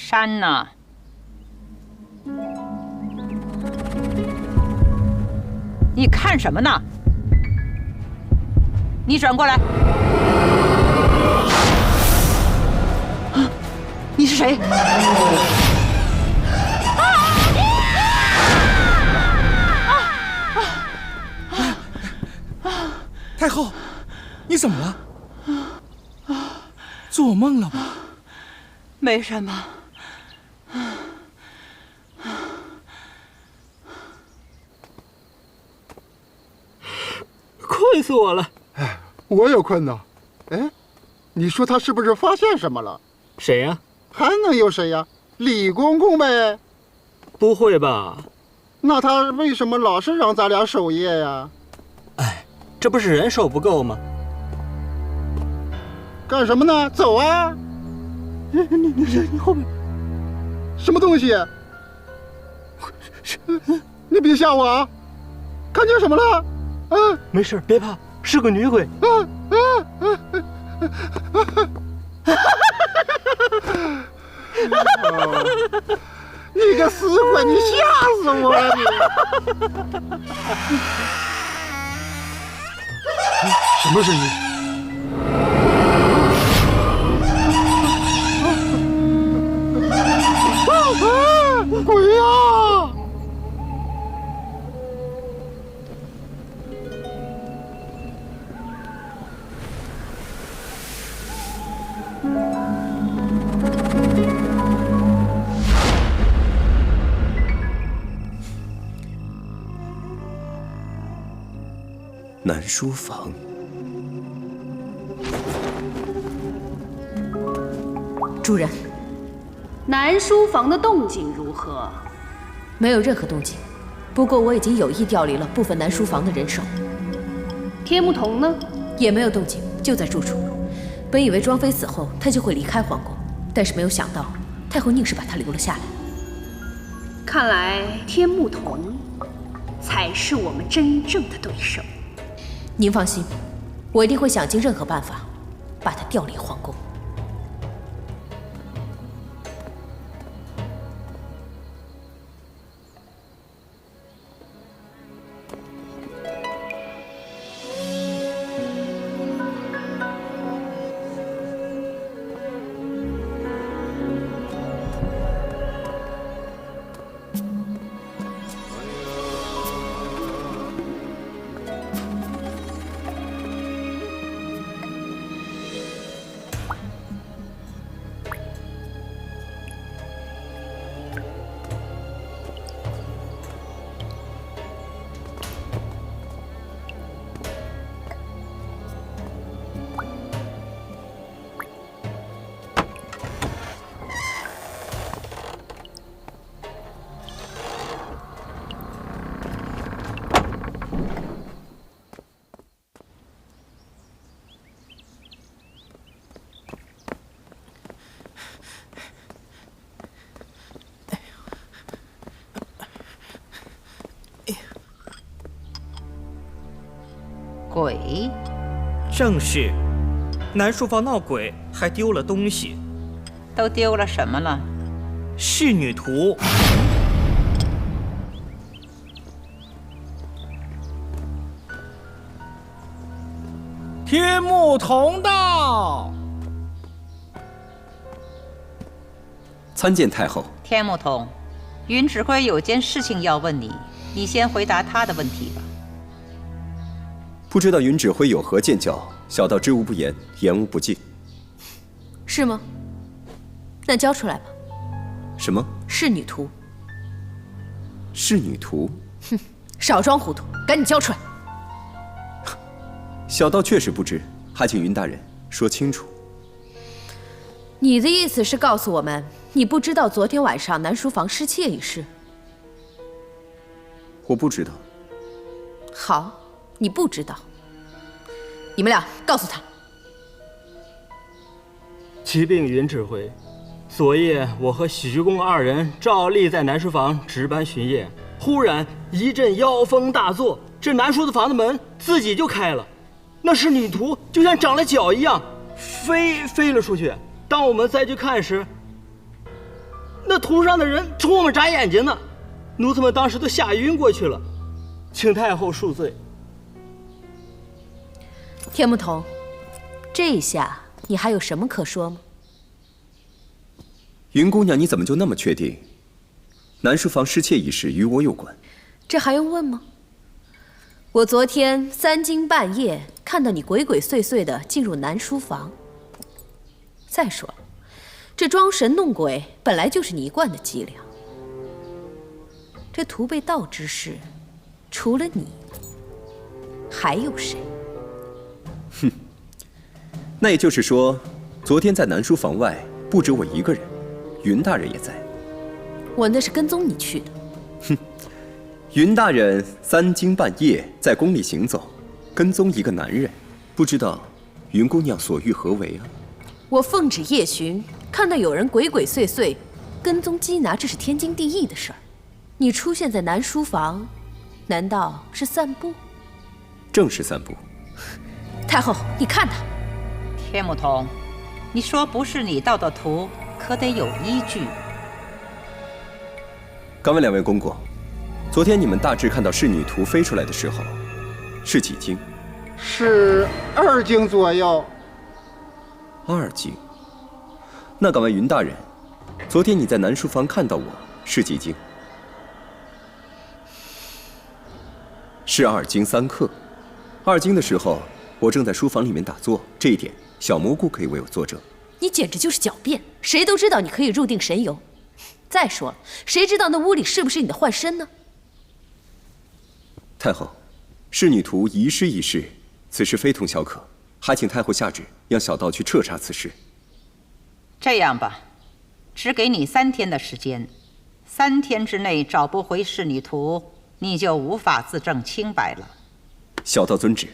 山呢？你看什么呢？你转过来。你是谁？太后，你怎么了？做梦了吧？没什么。困死我了！哎，我也困呐。哎，你说他是不是发现什么了？谁呀？还能有谁呀？李公公呗。不会吧？那他为什么老是让咱俩守夜呀？哎，这不是人手不够吗？干什么呢？走啊！你后面什么东西？你别吓我啊！看见什么了？啊！没事，别怕，是个女鬼。你个死鬼，你吓死我了你！什么声音？鬼呀！南书房，主人，南书房的动静如何？没有任何动静。不过我已经有意调离了部分南书房的人手。天目童呢？也没有动静，就在住处。本以为庄妃死后他就会离开皇宫，但是没有想到太后硬是把他留了下来。看来天目童才是我们真正的对手。您放心，我一定会想尽任何办法把他调离皇宫。鬼？正是，南书房闹鬼，还丢了东西。都丢了什么了？仕女图。天目童到，参见太后。天目童，云指挥有件事情要问你，你先回答他的问题吧。不知道云指挥有何见教？小道知无不言，言无不尽。是吗？那交出来吧。什么？仕女图。仕女图？哼，少装糊涂，赶紧交出来。小道确实不知，还请云大人说清楚。你的意思是告诉我们，你不知道昨天晚上南书房失窃一事？我不知道。好，你不知道。你们俩告诉他。启禀云指挥，昨夜我和喜鞠公二人照例在南书房值班巡夜，忽然一阵妖风大作，这南书房的门自己就开了，那仕女图就像长了脚一样飞了出去。当我们再去看时，那图上的人冲我们眨眼睛呢，奴才们当时都吓晕过去了，请太后恕罪。天木童，这一下你还有什么可说吗？云姑娘，你怎么就那么确定南书房失窃一事与我有关？这还用问吗？我昨天3更半夜看到你鬼鬼祟祟的进入南书房。再说了，这装神弄鬼本来就是你一贯的伎俩。这图被盗之事，除了你，还有谁？哼，那也就是说，昨天在南书房外不止我一个人，云大人也在。我那是跟踪你去的。哼，云大人3更半夜在宫里行走，跟踪一个男人，不知道云姑娘所欲何为啊？我奉旨夜巡，看到有人鬼鬼祟祟跟踪缉拿，这是天经地义的事儿。你出现在南书房，难道是散步？正是散步。太后，你看他。天木童，你说不是你盗的图，可得有依据。敢问2位公公，昨天你们大致看到侍女图飞出来的时候，是几经？是2更左右。2经。那敢问云大人，昨天你在南书房看到我是几经？是2更3刻。2更的时候，我正在书房里面打坐，这一点小蘑菇可以为我作证。你简直就是狡辩！谁都知道你可以入定神游。再说了，谁知道那屋里是不是你的幻身呢？太后，侍女图遗失一事，此事非同小可，还请太后下旨，让小道去彻查此事。这样吧，只给你3天的时间，3天之内找不回侍女图，你就无法自证清白了。小道遵旨。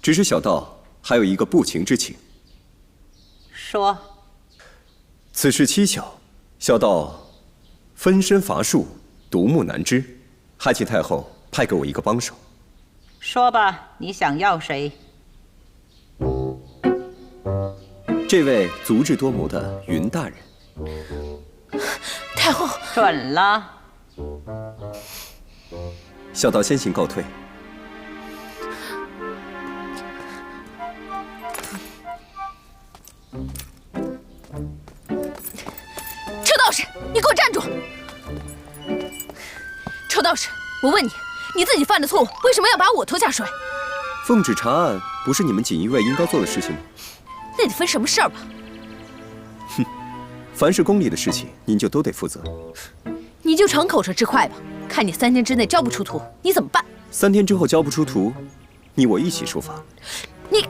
只是小道还有一个不情之请。说。此事蹊跷，小道分身乏术，独木难支，还请太后派给我一个帮手。说吧，你想要谁？这位足智多谋的云大人。太后，准了。小道先行告退。臭道士，你给我站住！臭道士，我问你，你自己犯的错误，为什么要把我拖下水？奉旨查案，不是你们锦衣卫应该做的事情吗？那得分什么事儿吧？哼，凡是宫里的事情，您就都得负责。你就逞口舌之快吧，看你3天之内交不出图，你怎么办？3天之后交不出图，你我一起受罚。你。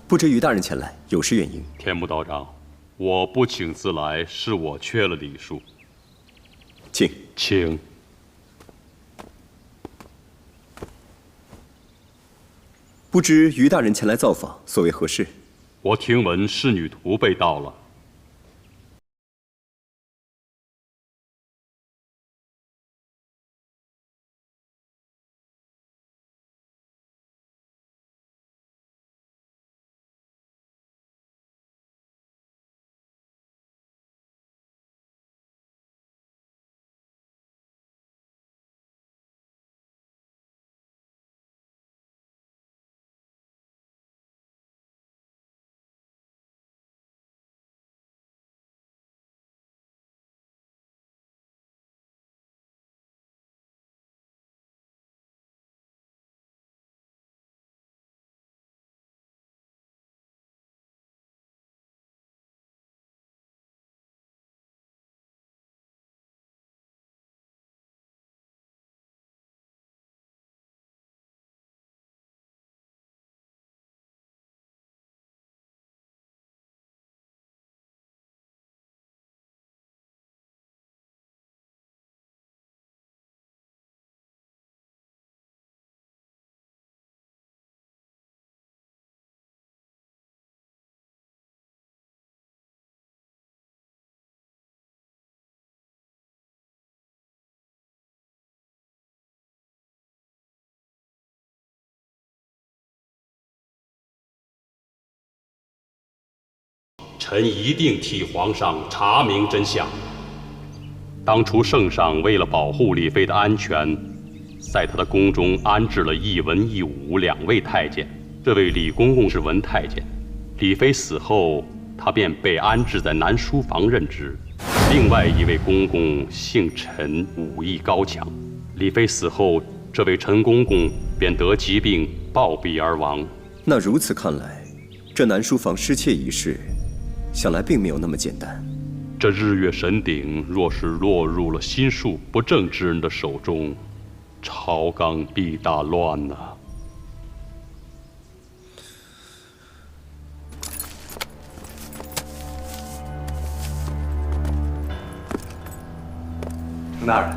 不知于大人前来有失远迎。天目道长，我不请自来，是我缺了礼数。请。不知于大人前来造访，所为何事？我听闻侍女图被盗了。臣一定替皇上查明真相。当初圣上为了保护李妃的安全，在他的宫中安置了一文一武2位太监。这位李公公是文太监，李妃死后，他便被安置在南书房任职。另外一位公公姓陈，武艺高强。李妃死后，这位陈公公便得疾病暴毙而亡。那如此看来，这南书房失窃一事，想来并没有那么简单。这日月神鼎若是落入了心术不正之人的手中，朝纲必大乱呐！程大人，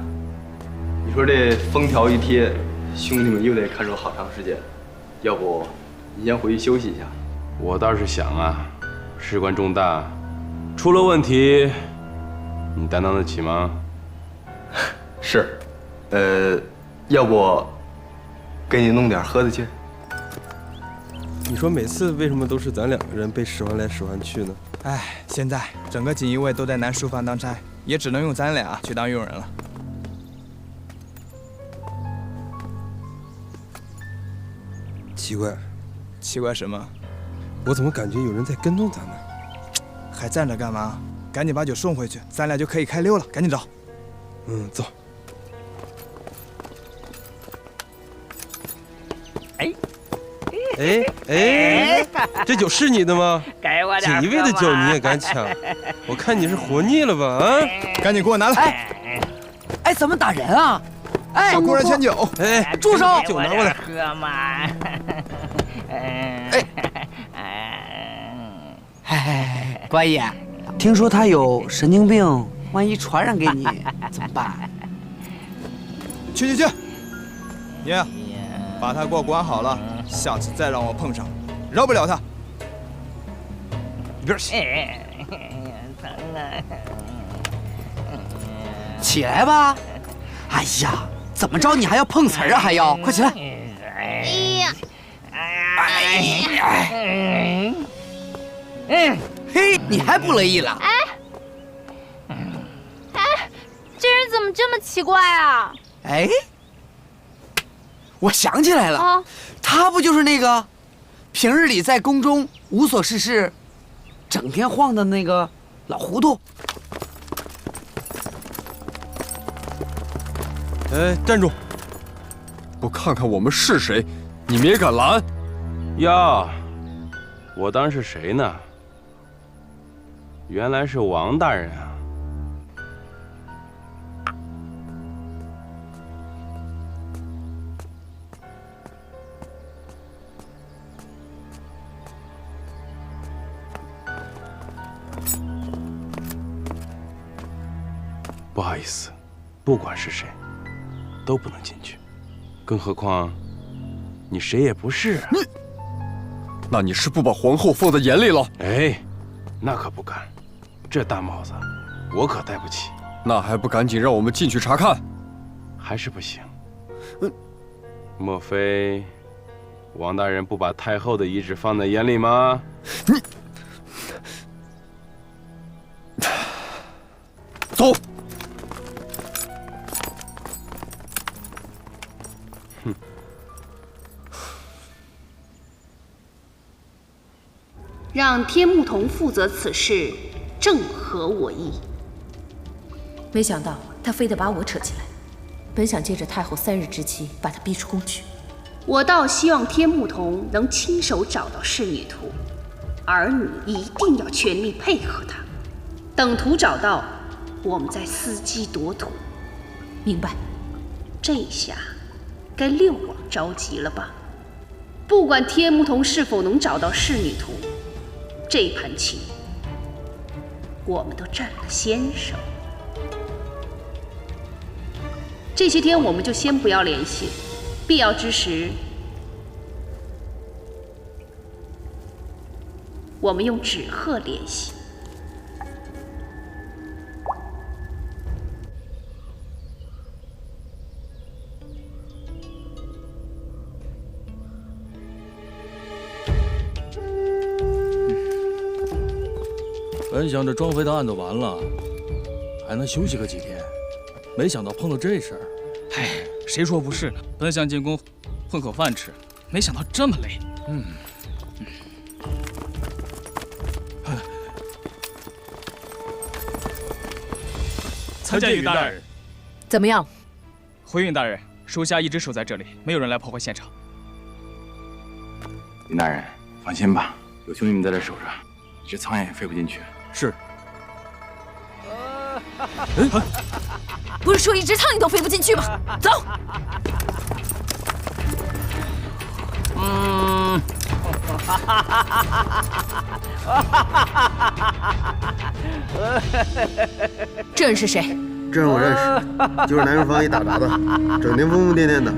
你说这封条一贴，兄弟们又得看守好长时间，要不你先回去休息一下？我倒是想啊，事关重大，出了问题，你担当得起吗？是，要不给你弄点喝的去？你说每次为什么都是咱2个人被使唤来使唤去呢？哎，现在整个锦衣卫都在南书房当差，也只能用咱俩去当佣人了。奇怪，奇怪什么？我怎么感觉有人在跟踪咱们？还站着干嘛？赶紧把酒送回去，咱俩就可以开溜了。赶紧找。嗯，走。哎，这酒是你的吗？给我点。锦衣卫的酒你也敢抢？我看你是活腻了吧？啊！赶紧给我拿来！哎，怎么打人啊？哎，小姑娘劝酒。哎，住手！酒拿过来。喝嘛。哎，官爷，听说他有神经病，万一传染给你怎么办？去！爷，把他给我管好了，下次再让我碰上，饶不了他。一边去！疼啊！起来吧！哎呀，怎么着你还要碰瓷儿啊？还要快起来！嘿，你还不乐意了？这人怎么这么奇怪啊？哎，我想起来了，他不就是那个平日里在宫中无所事事，整天晃的那个老糊涂？哎，站住！不看看我们是谁，你们也敢拦？哟，我当是谁呢？原来是王大人啊！不好意思，不管是谁，都不能进去，更何况你谁也不是啊！那你是不把皇后放在眼里了？哎，那可不敢，这大帽子我可戴不起。那还不赶紧让我们进去查看？还是不行。莫非王大人不把太后的遗旨放在眼里吗？你走。让天目同负责此事，正合我意。没想到他非得把我扯进来，本想借着太后3日之期把他逼出宫去。我倒希望天目同能亲手找到仕女图，而你一定要全力配合他。等图找到，我们再伺机夺图。明白。这下该六王着急了吧？不管天目同是否能找到仕女图，这盘棋我们都占了先手。这些天我们就先不要联系，必要之时，我们用纸鹤联系。本想着庄妃的案子完了，还能休息个几天，没想到碰到这事儿。嗨，谁说不是呢？本想进宫混口饭吃，没想到这么累。参见云大人。怎么样？回云大人，属下一直守在这里，没有人来破坏现场。林大人，放心吧，有兄弟们在这守着，一只苍蝇也飞不进去。是。不是说一只苍蝇都飞不进去吗？走。这人是谁？这人我认识，就是南书房一打杂的，整天疯疯癫癫的，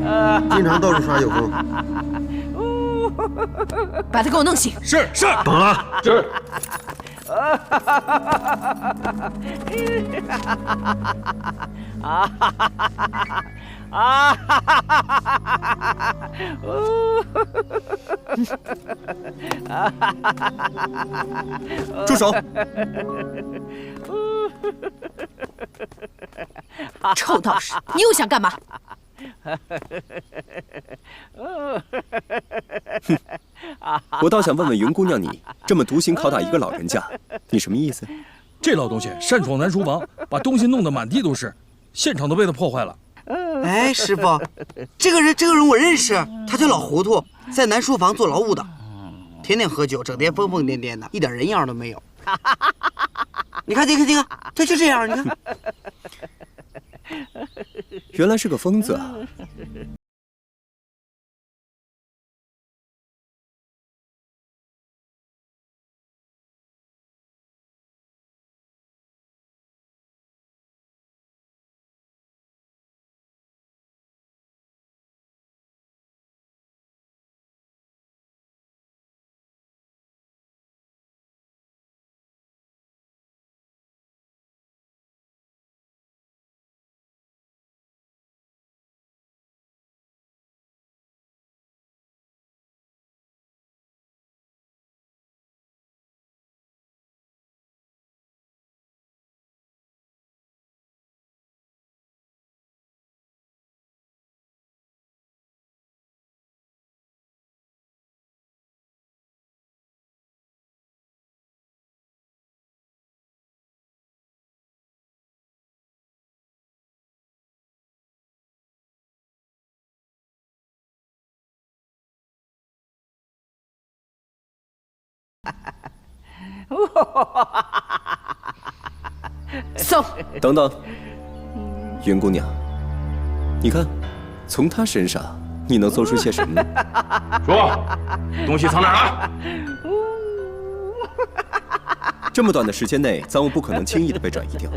经常到处耍酒疯。把他给我弄醒。是。懂了。是。住手！臭道士，你又想干嘛？我倒想问问云姑娘，你这么独行拷打一个老人家，你什么意思？这老东西擅闯南书房，把东西弄得满地都是，现场都被他破坏了。哎，师傅，这个人我认识，他叫老糊涂，在南书房做劳务的，天天喝酒，整天疯疯癫癫的，一点人样都没有。你看，他就这样，你看。原来是个疯子啊！走。等等，云姑娘，你看，从她身上你能搜出些什么呢？说，东西藏哪儿了？这么短的时间内，赃物不可能轻易的被转移掉，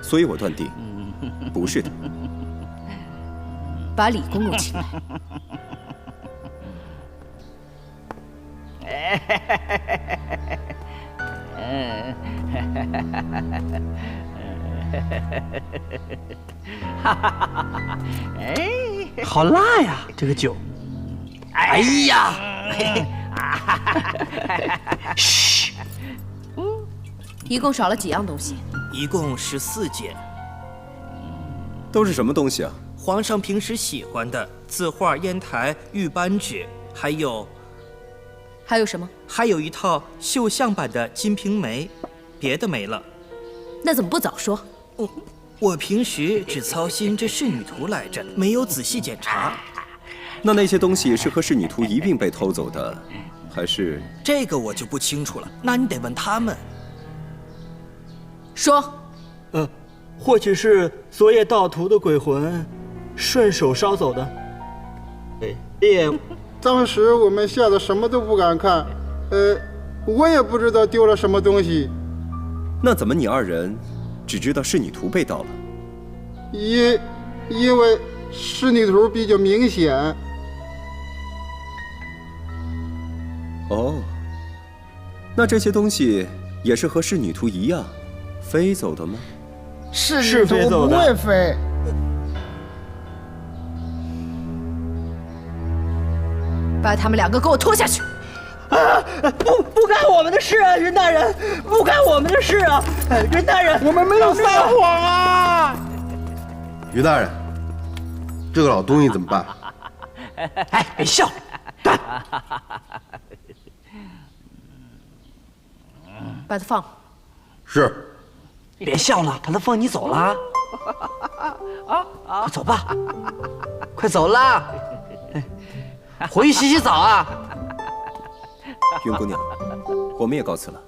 所以我断定，不是他。把李公公请来。好辣呀，这个酒！哎呀，嘘，一共少了几样东西？一共14件。都是什么东西啊？皇上平时喜欢的字画、砚台、玉扳指，还有什么？还有一套绣像版的《金瓶梅》，别的没了。那怎么不早说？我平时只操心这仕女图来着，没有仔细检查。那些东西是和仕女图一并被偷走的，还是？这个我就不清楚了，那你得问他们。说。或许是昨夜盗图的鬼魂顺手烧走的。当时我们吓得什么都不敢看，我也不知道丢了什么东西。那怎么你二人只知道仕女图被盗了？因为仕女图比较明显。哦，那这些东西也是和仕女图一样飞走的吗？仕女图不会飞。把他们2个给我拖下去。不干我们的事啊，任大人，不干我们的事啊，任大人，我们没有撒谎啊。于大人，这个老东西怎么办？哎，别笑，干！把他放。是。别笑了，把他放你走了。快走吧，快走啦！回去洗洗澡啊。云姑娘，我们也告辞了。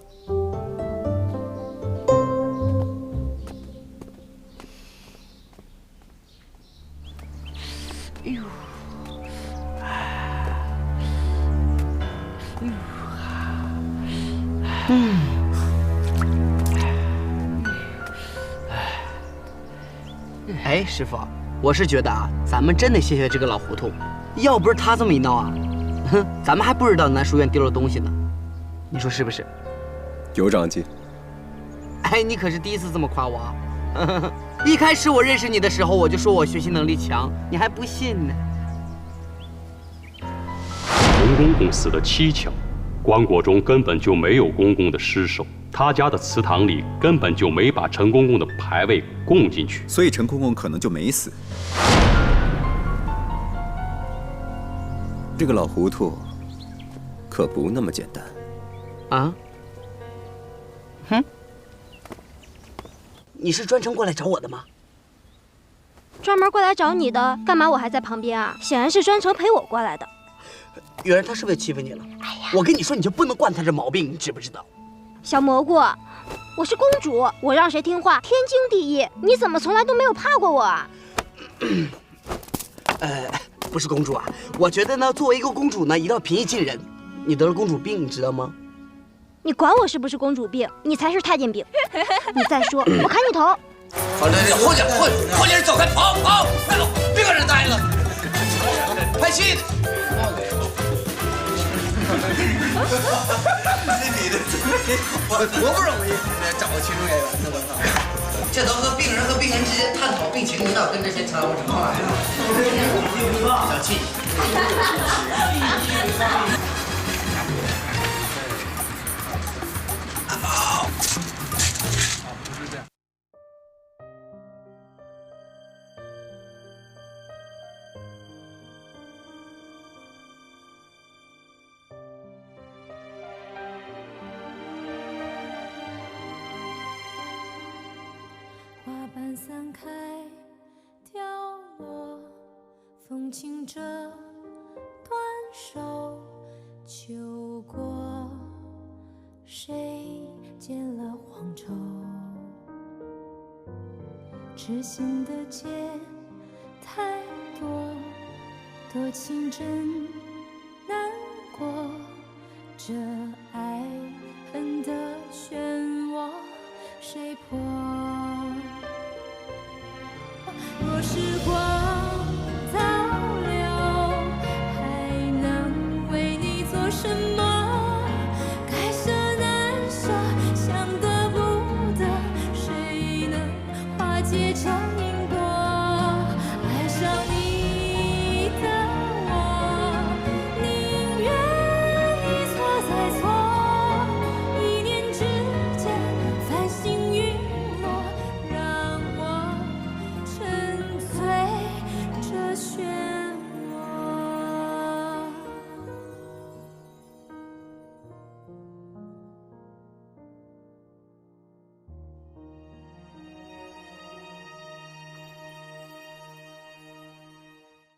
哎呦，哎，师傅，我是觉得啊，咱们真得谢谢这个老糊涂，要不是他这么一闹啊，哼，咱们还不知道南书院丢了东西呢。你说是不是？有长进。哎，你可是第一次这么夸我啊！一开始我认识你的时候，我就说我学习能力强，你还不信呢。陈公公死得蹊跷，棺椁中根本就没有公公的尸首，他家的祠堂里根本就没把陈公公的牌位供进去，所以陈公公可能就没死。这个老糊涂可不那么简单。啊？哼！你是专程过来找我的吗？专门过来找你的，干嘛我还在旁边啊？显然是专程陪我过来的。原来他是不是欺负你了？哎呀，我跟你说，你就不能惯他这毛病，你知不知道？小蘑菇，我是公主，我让谁听话天经地义。你怎么从来都没有怕过我啊？不是公主啊，我觉得呢，作为一个公主呢，一定要平易近人。你得了公主病，你知道吗？你管我是不是公主病，你才是太监病。你再说，我砍你头！好，这混人走开，跑，快走，别搁这待了。拍戏。这女的多不容易，找个群众演员的了。这都和病人和病人之间探讨病情，你老跟这些掺和什么玩意儿？小气。好。花瓣散开，掉落，风轻着断手，秋过，谁剪了黄绸？痴心的结太多，多情真难过，这爱恨的漩涡谁破？若时光倒流，还能为你做什么？